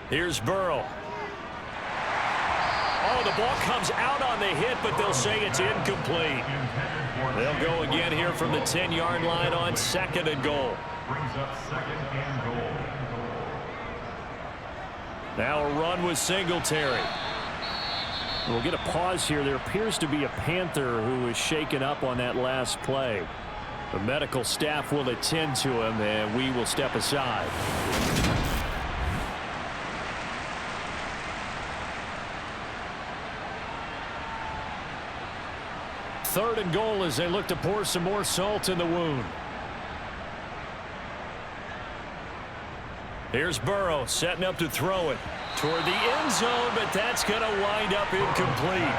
Here's Burrow. Oh, the ball comes out on the hit, but they'll say it's incomplete. They'll go again here from the 10-yard line on 2nd and goal. Brings up 2nd and goal. Now a run with Singletary. We'll get a pause here. There appears to be a Panther who was shaken up on that last play. The medical staff will attend to him, and we will step aside. Third and goal as they look to pour some more salt in the wound. Here's Burrow setting up to throw it toward the end zone, but that's going to wind up incomplete.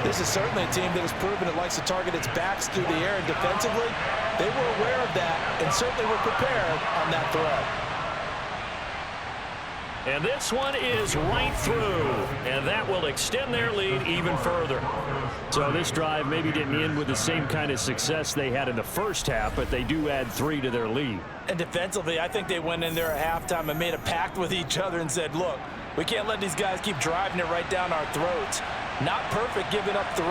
This is certainly a team that has proven it likes to target its backs through the air, and defensively, they were aware of that and certainly were prepared on that throw. And this one is right through, and that will extend their lead even further. So this drive maybe didn't end with the same kind of success they had in the first half, but they do add 3 to their lead. And defensively, I think they went in there at halftime and made a pact with each other and said, look, we can't let these guys keep driving it right down our throats. Not perfect giving up 3,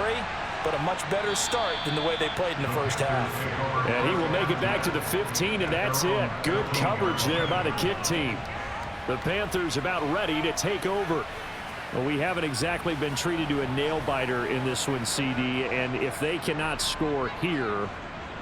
but a much better start than the way they played in the first half. And he will make it back to the 15, and that's it. Good coverage there by the kick team. The Panthers about ready to take over. Well, we haven't exactly been treated to a nail-biter in this one, CD, and if they cannot score here,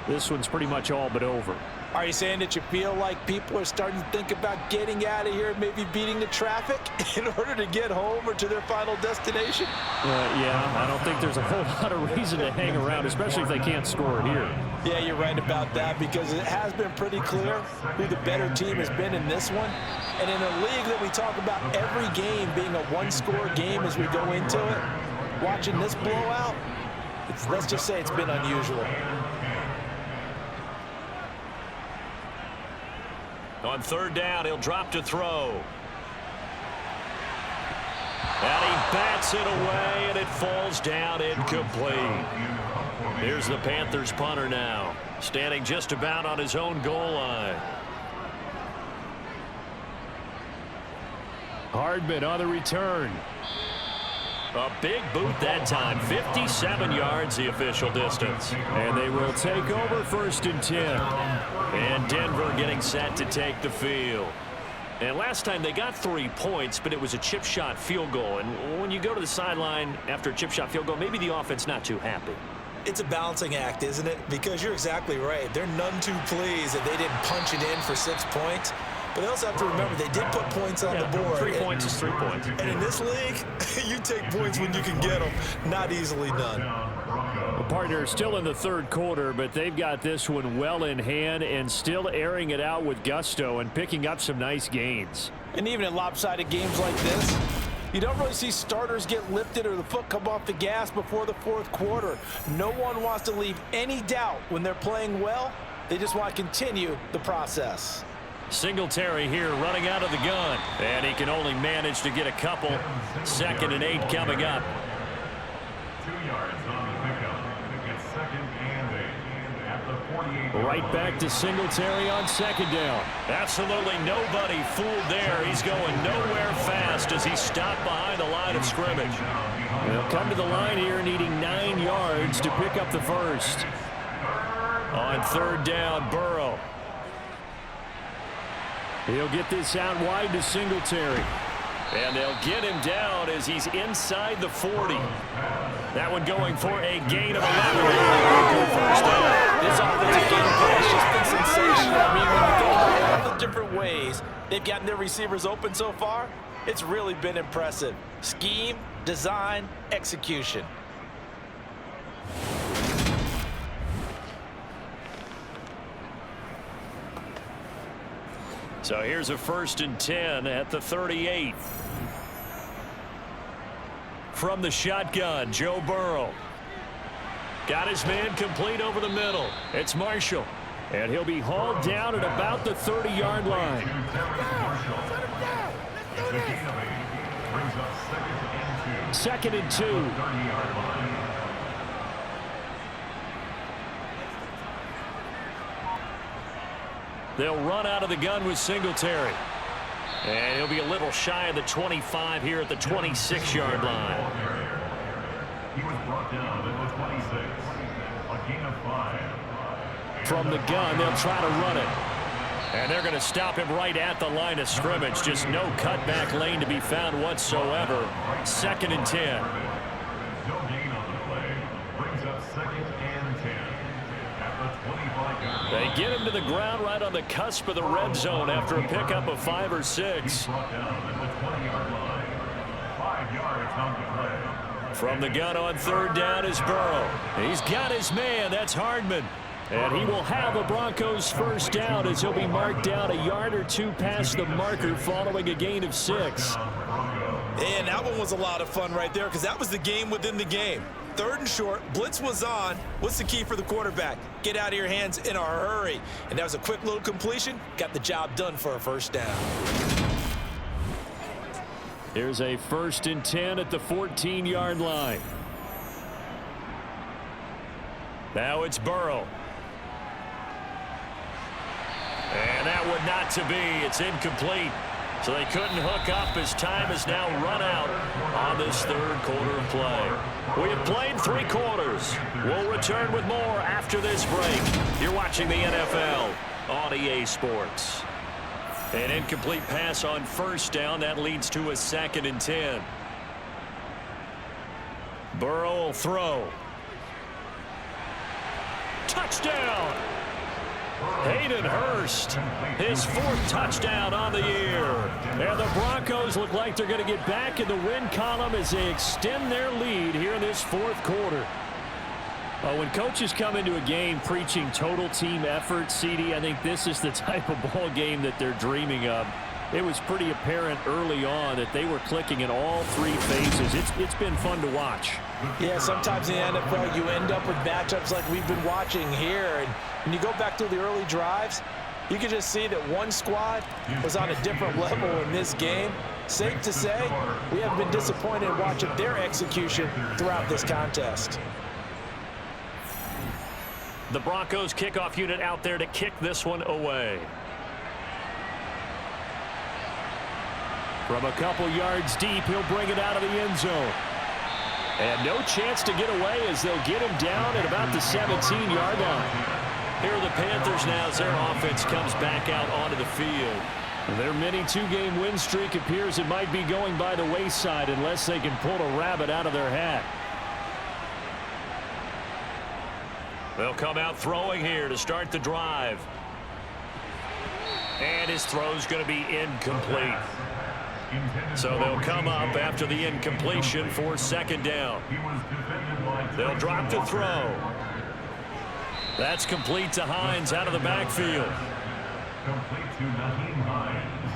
this one's pretty much all but over. Are you saying that you feel like people are starting to think about getting out of here, maybe beating the traffic in order to get home or to their final destination? Yeah, I don't think there's a whole lot of reason to hang around, especially if they can't score here. Yeah, you're right about that, because it has been pretty clear who the better team has been in this one. And in a league that we talk about every game being a one-score game as we go into it, watching this blowout, let's just say it's been unusual. On third down, he'll drop to throw. And he bats it away, and it falls down incomplete. Here's the Panthers punter now, standing just about on his own goal line. Hardman on the return. A big boot that time, 57 yards the official distance. And they will take over 1st and 10. And Denver getting set to take the field. And last time they got 3 points, but it was a chip shot field goal. And when you go to the sideline after a chip shot field goal, maybe the offense not too happy. It's a balancing act, isn't it? Because you're exactly right. They're none too pleased that they didn't punch it in for 6 points. But they also have to remember they did put points on the board. 3 points is 3 points. And in this league, you take points when you can get them. Not easily done. The partner still in the third quarter, but they've got this one well in hand and still airing it out with gusto and picking up some nice gains. And even in lopsided games like this, you don't really see starters get lifted or the foot come off the gas before the fourth quarter. No one wants to leave any doubt when they're playing well. They just want to continue the process. Singletary here running out of the gun, and he can only manage to get a couple. 2nd and 8 coming up. 2 yards on the pickup. It's 2nd and 8 at the 48. Right back to Singletary on 2nd down. Absolutely nobody fooled there. He's going nowhere fast as he stopped behind the line of scrimmage. They'll come to the line here needing 9 yards to pick up the first. On 3rd down, Burrow. He'll get this out wide to Singletary. And they'll get him down as he's inside the 40. That one going for a gain of 11. First down. This offensive game has just been sensational. I mean, when you think about all the different ways they've gotten their receivers open so far, it's really been impressive. Scheme, design, execution. So here's a 1st and 10 at the 38. From the shotgun, Joe Burrow. Got his man complete over the middle. It's Marshall. And he'll be hauled down at about the 30-yard line. Second and 2. They'll run out of the gun with Singletary. And he'll be a little shy of the 25 here at the 26-yard line. He was brought down at the 26. A gain of 5. From the gun, they'll try to run it. And they're going to stop him right at the line of scrimmage. Just no cutback lane to be found whatsoever. 2nd and 10. No gain on the play. Brings up 2nd and 10. At the 25-yard line. They get him to the ground right on the cusp of the red zone after a pickup of 5 or 6. Brought down at the 20-yard line. 5 yards on the play. From the gun on 3rd down is Burrow. He's got his man. That's Hardman. And he will have a Broncos first down as he'll be marked down a yard or 2 past the marker following a gain of 6. And that one was a lot of fun right there because that was the game within the game. 3rd and short, blitz was on. What's the key for the quarterback? Get out of your hands in a hurry. And that was a quick little completion. Got the job done for a first down. Here's a 1st and 10 at the 14-yard line. Now it's Burrow. And that would not to be. It's incomplete. So they couldn't hook up as time has now run out on this third quarter of play. We have played 3 quarters. We'll return with more after this break. You're watching the NFL on EA Sports. An incomplete pass on first down. That leads to a 2nd and 10. Burrow will throw. Touchdown! Hayden Hurst, his 4th touchdown on the year. And the Broncos look like they're going to get back in the win column as they extend their lead here in this 4th quarter. When coaches come into a game preaching total team effort, CD, I think this is the type of ball game that they're dreaming of. It was pretty apparent early on that they were clicking in all 3 phases. It's been fun to watch. Yeah, sometimes in the NFL you end up with matchups like we've been watching here. And when you go back to the early drives, you can just see that one squad was on a different level in this game. Safe to say, we haven't been disappointed in watching their execution throughout this contest. The Broncos kickoff unit out there to kick this one away. From a couple yards deep, he'll bring it out of the end zone. And no chance to get away as they'll get him down at about the 17-yard line. Here are the Panthers now as their offense comes back out onto the field. Their mini 2-game win streak appears it might be going by the wayside unless they can pull a rabbit out of their hat. They'll come out throwing here to start the drive. And his throw's going to be incomplete. So they'll come up after the incompletion for 2nd down. They'll drop the throw. That's complete to Hines out of the backfield. Complete to Naheem Hines.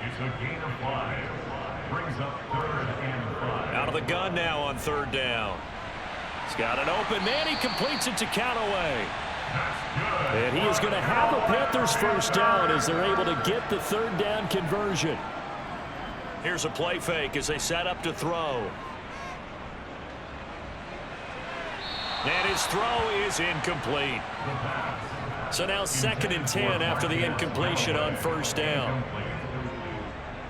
It's a gain of 5. Brings up 3rd and 5. Out of the gun now on 3rd down. He's got an open man. He completes it to Callaway. And he is going to have a Panthers 1st down as they're able to get the 3rd down conversion. Here's a play fake as they set up to throw. And his throw is incomplete. So now 2nd and 10 after the incompletion on 1st down.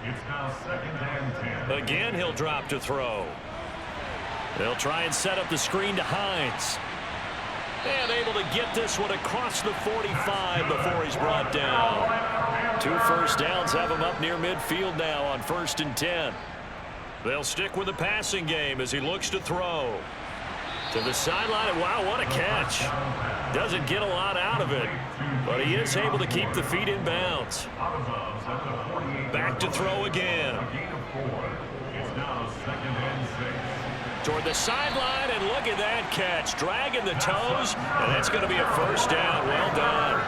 It's now 2nd and 10. Again, he'll drop to throw. They'll try and set up the screen to Hines. And able to get this one across the 45 before he's brought down. 2 first downs have him up near midfield now on 1st and 10. They'll stick with the passing game as he looks to throw. To the sideline. Wow, what a catch. Doesn't get a lot out of it, but he is able to keep the feet in bounds. Back to throw again. It's now 2nd and 6. Toward the sideline, and look at that catch. Dragging the toes, and that's going to be a 1st down. Well done.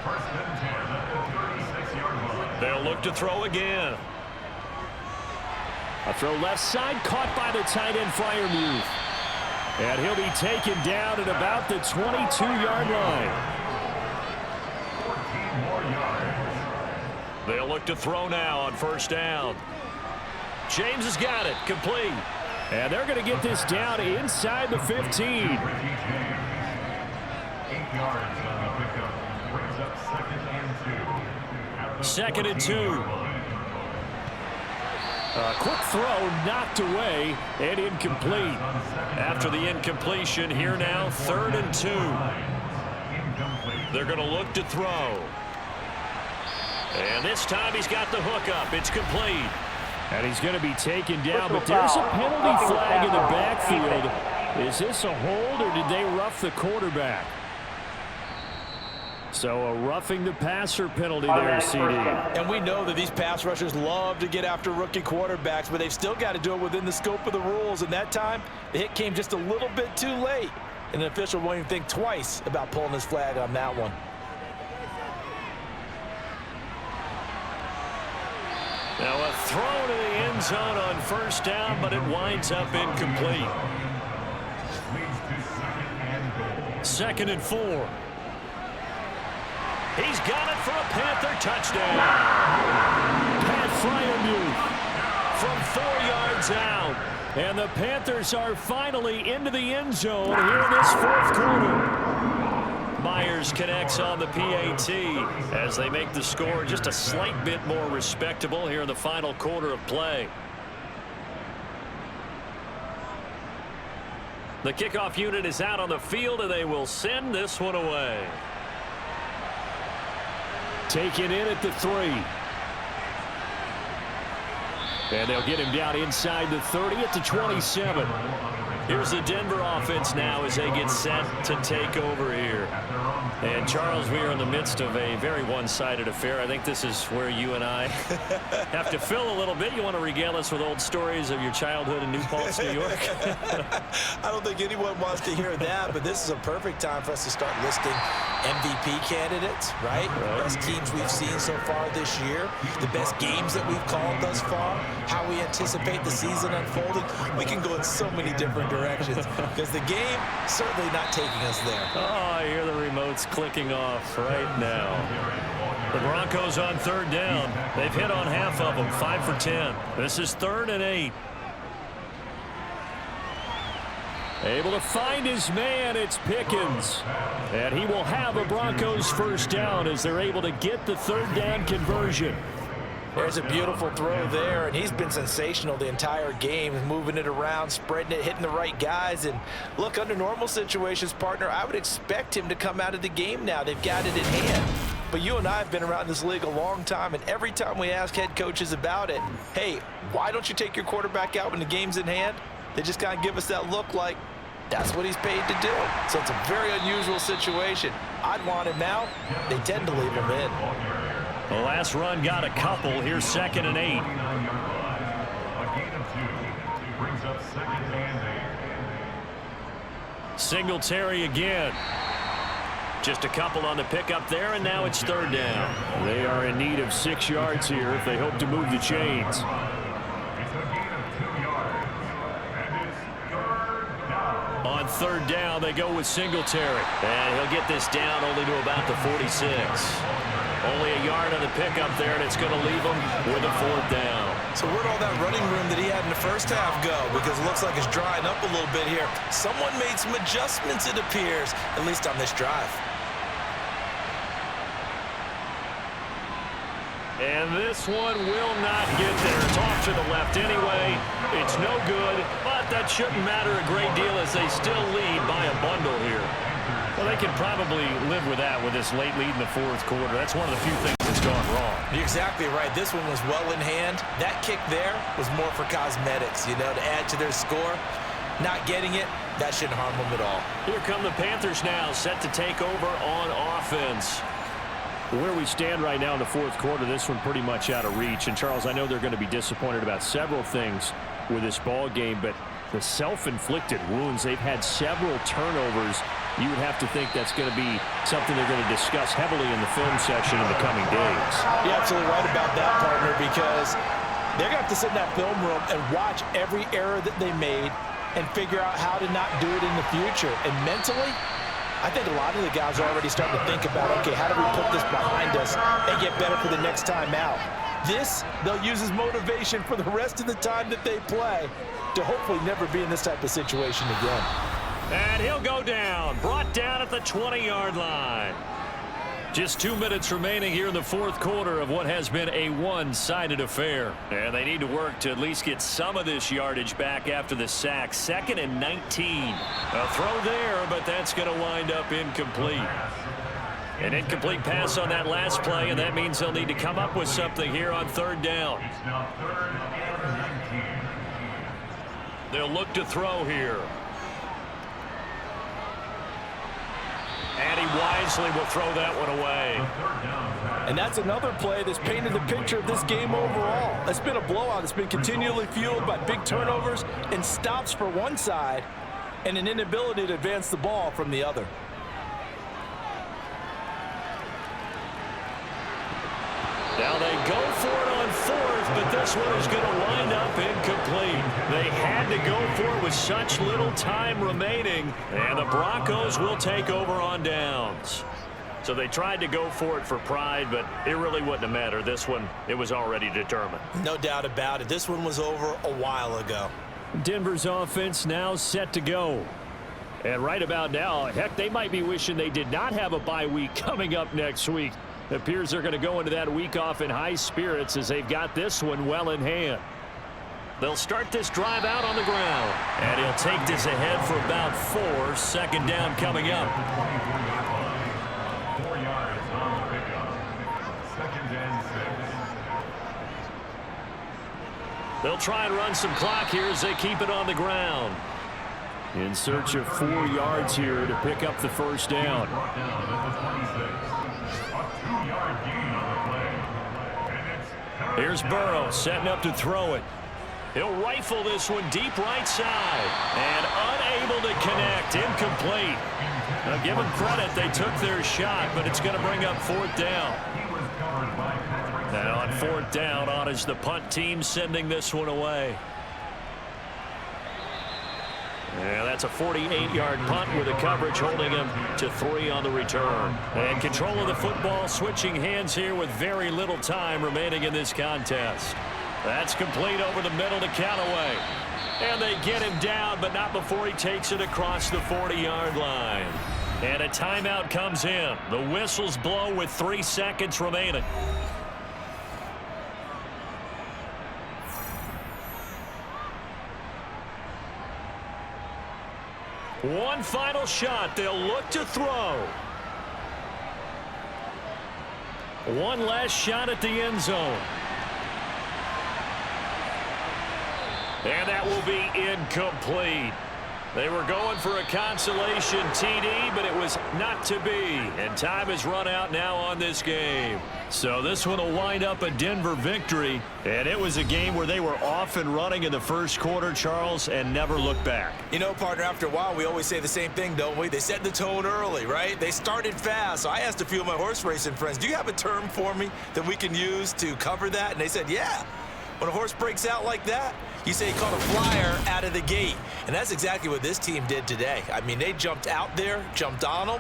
1st and 10 at the 36-yard line. They'll look to throw again. A throw left side, caught by the tight end Freiermuth. And he'll be taken down at about the 22-yard line. 14 more yards. They'll look to throw now on 1st down. James has got it, complete. And they're going to get this down inside the 15. 8 yards on the pickup. Brings up 2nd and 2. 2nd and 2. A quick throw knocked away and incomplete. After the incompletion, here now 3rd and 2. They're going to look to throw. And this time he's got the hookup. It's complete. And he's going to be taken down, but there's a penalty flag in the backfield. Is this a hold or did they rough the quarterback? So a roughing the passer penalty there, CD. And we know that these pass rushers love to get after rookie quarterbacks, but they've still got to do it within the scope of the rules. And that time, the hit came just a little bit too late. And the official won't even think twice about pulling his flag on that one. Now a throw to the end zone on 1st down, but it winds up incomplete. 2nd and 4. He's got it for a Panther touchdown. Pat Freiermuth from 4 yards out. And the Panthers are finally into the end zone here in this 4th quarter. Myers connects on the PAT as they make the score just a slight bit more respectable here in the final quarter of play. The kickoff unit is out on the field, and they will send this one away. Taken in at the 3. And they'll get him down inside the 30 at the 27. Here's the Denver offense now as they get set to take over here. And, Charles, we are in the midst of a very one-sided affair. I think this is where you and I have to fill a little bit. You want to regale us with old stories of your childhood in New Paltz, New York? I don't think anyone wants to hear that, but this is a perfect time for us to start listing MVP candidates, right? Best teams we've seen so far this year, the best games that we've called thus far, how we anticipate the season unfolding. We can go in so many different directions because the game certainly not taking us there. Oh, I hear the remotes clicking off right now. The Broncos on 3rd down. They've hit on half of them, 5 for 10. This is 3rd and 8. Able to find his man, it's Pickens. And he will have a Broncos first down as they're able to get the 3rd down conversion. There's a beautiful throw there, and he's been sensational the entire game, moving it around, spreading it, hitting the right guys. And look, under normal situations, partner, I would expect him to come out of the game now. They've got it in hand. But you and I have been around this league a long time, and every time we ask head coaches about it, hey, why don't you take your quarterback out when the game's in hand? They just kind of give us that look like that's what he's paid to do. So it's a very unusual situation. I'd want him out. They tend to leave him in. The last run got a couple. Here's 2nd and 8. A gain of 2 brings up 2nd and 8. Singletary again. Just a couple on the pickup there, and now it's 3rd down. They are in need of 6 yards here if they hope to move the chains. It's a gain of 2 yards, and it's 3rd down. On 3rd down, they go with Singletary. And he'll get this down only to about the 46. Only a yard on the pickup there, and it's going to leave him with a 4th down. So where'd all that running room that he had in the first half go? Because it looks like it's drying up a little bit here. Someone made some adjustments, it appears, at least on this drive. And this one will not get there. It's off to the left anyway. It's no good, but that shouldn't matter a great deal as they still lead by a bundle here. Well, they can probably live with that with this late lead in the 4th quarter. That's one of the few things that's gone wrong. You're exactly right. This one was well in hand. That kick there was more for cosmetics, you know, to add to their score. Not getting it, that shouldn't harm them at all. Here come the Panthers now, set to take over on offense. Where we stand right now in the 4th quarter, this one pretty much out of reach. And, Charles, I know they're going to be disappointed about several things with this ball game, but the self-inflicted wounds, they've had several turnovers. You would have to think that's going to be something they're going to discuss heavily in the film section in the coming days. You're absolutely right about that, partner, because they're going to have to sit in that film room and watch every error that they made and figure out how to not do it in the future. And mentally, I think a lot of the guys are already starting to think about, okay, how do we put this behind us and get better for the next time out? This, they'll use as motivation for the rest of the time that they play to hopefully never be in this type of situation again. And he'll go down, brought down at the 20-yard line. Just 2 minutes remaining here in the 4th quarter of what has been a one-sided affair. And they need to work to at least get some of this yardage back after the sack. 2nd and 19. A throw there, but that's going to wind up incomplete. An incomplete pass on that last play, and that means they'll need to come up with something here on 3rd down. It's now 3rd and 19. They'll look to throw here. And he wisely will throw that one away. And that's another play that's painted the picture of this game overall. It's been a blowout. It's been continually fueled by big turnovers and stops for one side and an inability to advance the ball from the other. Now they go for it on 4th, but this one is going to wind up incomplete. They had to go for it with such little time remaining, and the Broncos will take over on downs. So they tried to go for it for pride, but it really wouldn't have mattered. This one, it was already determined. No doubt about it. This one was over a while ago. Denver's offense now set to go. And right about now, heck, they might be wishing they did not have a bye week coming up next week. It appears they're going to go into that week off in high spirits as they've got this one well in hand. They'll start this drive out on the ground. And he'll take this ahead for about 4. Second down coming up. 4 yards on the pickup. 2nd and 6. They'll try and run some clock here as they keep it on the ground. In search of 4 yards here to pick up the first down. Brought down at the 26. A 2-yard gain on the play. And it's Here's Burrow setting up to throw it. He'll rifle this one deep right side. And unable to connect. Incomplete. Now give them credit. They took their shot, but it's going to bring up 4th down. Now on 4th down, on is the punt team sending this one away. Yeah, that's a 48-yard punt with the coverage holding him to 3 on the return. And control of the football switching hands here with very little time remaining in this contest. That's complete over the middle to Callaway. And they get him down, but not before he takes it across the 40-yard line. And a timeout comes in. The whistles blow with 3 seconds remaining. One final shot. They'll look to throw. One last shot at the end zone. And that will be incomplete. They were going for a consolation TD, but it was not to be. And time has run out now on this game. So this one will wind up a Denver victory. And it was a game where they were off and running in the first quarter, Charles, and never looked back. You know, partner, after a while, we always say the same thing, don't we? They set the tone early, right? They started fast. So I asked a few of my horse racing friends, do you have a term for me that we can use to cover that? And they said, yeah. When a horse breaks out like that, you say he caught a flyer out of the gate. And that's exactly what this team did today. I mean, they jumped out there, jumped on them,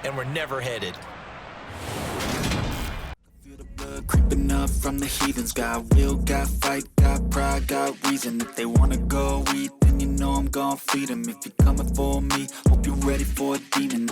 and were never headed. Feel the blood creeping up from the heathens. Got will, got fight, got pride, got reason. If they wanna go eat, then you know I'm gon' feed them. If you're coming for me, hope you're ready for a demon.